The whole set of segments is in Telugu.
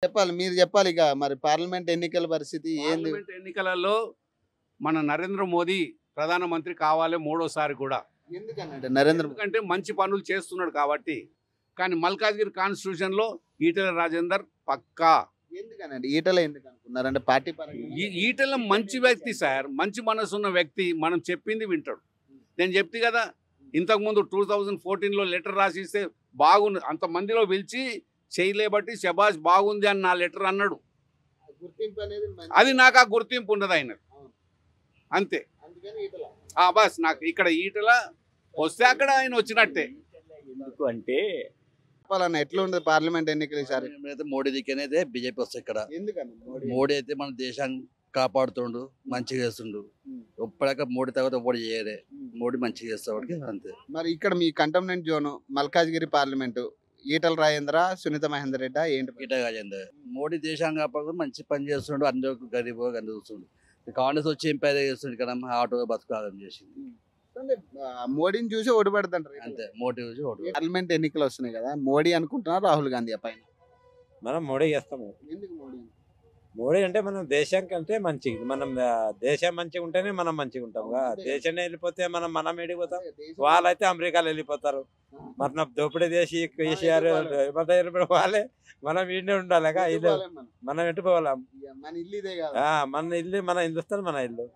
చెప్పాలి. మీరు చెప్పాలి ఇక మరి పార్లమెంట్ ఎన్నికల పరిస్థితి ఏంది? పార్లమెంట్ ఎన్నికలలో మన నరేంద్ర మోదీ ప్రధానమంత్రి కావాలి మూడోసారి కూడా. ఎందుకనంటే నరేంద్ర మోదీ ఎందుకంటే మంచి పనులు చేస్తున్నాడు కాబట్టి. కానీ మల్కాజ్గిరి కాన్స్టిట్యూషన్లో ఈటెల రాజేందర్ పక్కా. ఎందుకనండి ఈటల ఎందుకు అనుకున్నారంటే పార్టీ పరంగా ఈటెల మంచి వ్యక్తి సార్, మంచి మనసు ఉన్న వ్యక్తి. మనం చెప్పింది వింటాడు. నేను చెప్తే కదా, ఇంతకుముందు 2014లో లెటర్ రాసిస్తే బాగుంది, అంతమందిలో పిలిచి చేయలేబట్టి శబాష్ బాగుంది అని నా లెటర్ అన్నాడు. గుర్తింపు అనేది అది నాకు ఆ గుర్తింపు ఉన్నది ఆయనకు, అంతే. అందుకని ఈటల బస్ నాకు ఇక్కడ ఈటల వస్తే అక్కడ ఆయన వచ్చినట్టే. ఎందుకు అంటే చెప్పాలన్న ఎట్లా ఉండదు పార్లమెంట్ ఎన్నికలు ఈసారి? అయితే మోడీ దిక్కనేదే బీజేపీ వస్తాయి ఇక్కడ. ఎందుకన్నా మోడీ అయితే మన దేశాన్ని కాపాడుతుండు, మంచిగా చేస్తుండు. ఇప్పటిక మోడీ తర్వాత ఓడి చేయలే, మోడీ మంచిగా చేస్తాడు అంతే. మరి ఇక్కడ మీ cantonment zone Malkajgiri parliament Etela Rajender, Sunitha Mahender Reddy ఏంటి? ఈట కాజేంద్ర మోడీ దేశాన్ని కాపాడు మంచి పని చేస్తుండు, అందరికి గరీబ్ అని చూస్తుండు. కాంగ్రెస్ వచ్చి ఏం పేద చేస్తుండు కదా, ఆటో బతుకాలం చేసింది. మోడీని చూసి ఓటు పెడతాంటారు అంతే, మోడీ చూసి ఓటు. పార్లమెంట్ ఎన్నికలు వస్తున్నాయి కదా, మోడీ అనుకుంటున్నారు రాహుల్ గాంధీ పైన. మనం మోడీ చేస్తాము. ఎందుకు మోడీ? మోడీ అంటే మనం దేశం కంటే మంచిది. మనం దేశం మంచిగా ఉంటేనే మనం మంచిగా ఉంటాం. దేశాన్ని వెళ్ళిపోతే మనం వెళ్ళిపోతాం. వాళ్ళైతే అమెరికాలో వెళ్ళిపోతారు. మన దోపిడీ చేసి కేసీఆర్ వాళ్ళే, మనం వీడినే ఉండాలిగా. ఇల్లు మనం ఎటు పోవాలం? మన ఇల్లు ఇదే కదా. మన ఇల్లు, మన హిందుస్థాన్ మన ఇల్లు.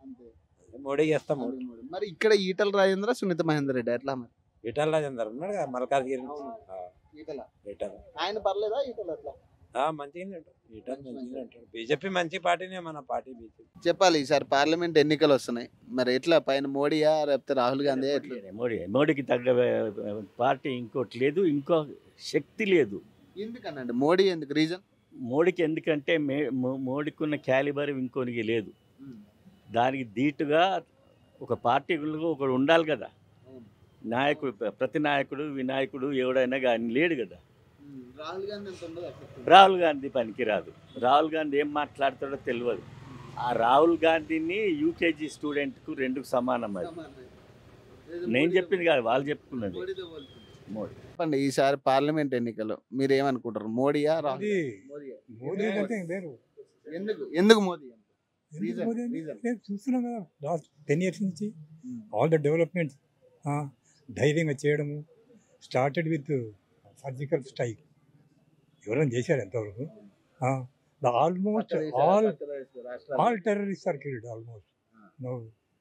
మోడీ చేస్తాము. మరి ఇక్కడ ఈటల రాజేంద్ర, సునీత మహేందర్ రెడ్డి ఎట్లా మరి? ఈటల రాజేందర్ ఉన్నాడు కదా మల్కాజ్గిరి. ఈటల ఈటల ఆయన పర్లేదా? ఈటల ఎట్లా? మంచిగానే ఉంటాడు. ఈటల మంచిగానే ఉంటాడు. బీజేపీ మంచి పార్టీనే, మన పార్టీ బీజేపీ. చెప్పాలి ఈసారి పార్లమెంట్ ఎన్నికలు వస్తున్నాయి మరి ఎట్లా పైన మోడీయా లేకపోతే రాహుల్ గాంధీ ఎట్లా? మోడీకి తగ్గ పార్టీ ఇంకోటి లేదు, ఇంకో శక్తి లేదు. ఎందుకనండి మోడీ ఎందుకు? రీజన్ మోడీకి ఎందుకంటే మోడీకి ఉన్న క్యాలిబర్ ఇంకోనికి లేదు. దానికి ధీటుగా ఒక పార్టీలో ఒకడు ఉండాలి కదా. నాయకుడు, ప్రతి నాయకుడు వినాయకుడు ఎవడైనా కానీ లేడు కదా. రాహుల్ గాంధీ రాహుల్ గాంధీ పనికిరాదు. రాహుల్ గాంధీ ఏం మాట్లాడతాడో తెలియదు. ఆ రాహుల్ గాంధీని యూకేజీ స్టూడెంట్కు రెండుకు సమానం. అది నేను చెప్పింది కాదు, వాళ్ళు చెప్పుకున్నది. మోడీ చెప్పండి ఈసారి పార్లమెంట్ ఎన్నికలు మీరు ఏమనుకుంటారు? మోడీయా రాహుల్? ఎందుకు ఎందుకు మోదీ? చూస్తున్నాం కదా లాస్ట్ 10 years నుంచి ఆల్ ద డెవలప్మెంట్స్ ధైర్యంగా చేయడము. Started with surgical strike. ఎవరైనా చేశారు ఎంతవరకు? Almost all terrorist are killed. Almost no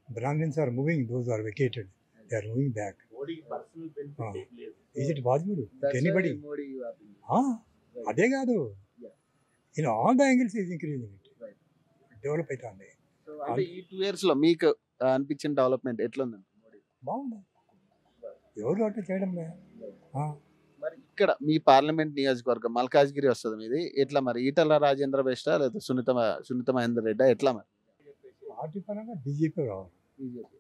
Brahmins are moving, those are vacated, they are moving back. Is it possible anybody? అదే కాదు, in all the angles is increasing. Develop అవుతుంది. అంటే ఈ 2 years లో మీకు అనిపించిన డెవలప్మెంట్ ఎట్లా ఉంది? బాగుంది. ఎవరు అట్లా చేయడం లేదు. మరి ఇక్కడ మీ పార్లమెంట్ నియోజకవర్గం మల్కాజ్గిరి వస్తుంది మీది. ఎట్లా మరి ఈటల రాజేంద్ర బెస్టా లేదా సునీత మహేందర్ రెడ్డి ఎట్లా మరి? పార్టీ పరంగా బీజేపీ రావాలి. బీజేపీ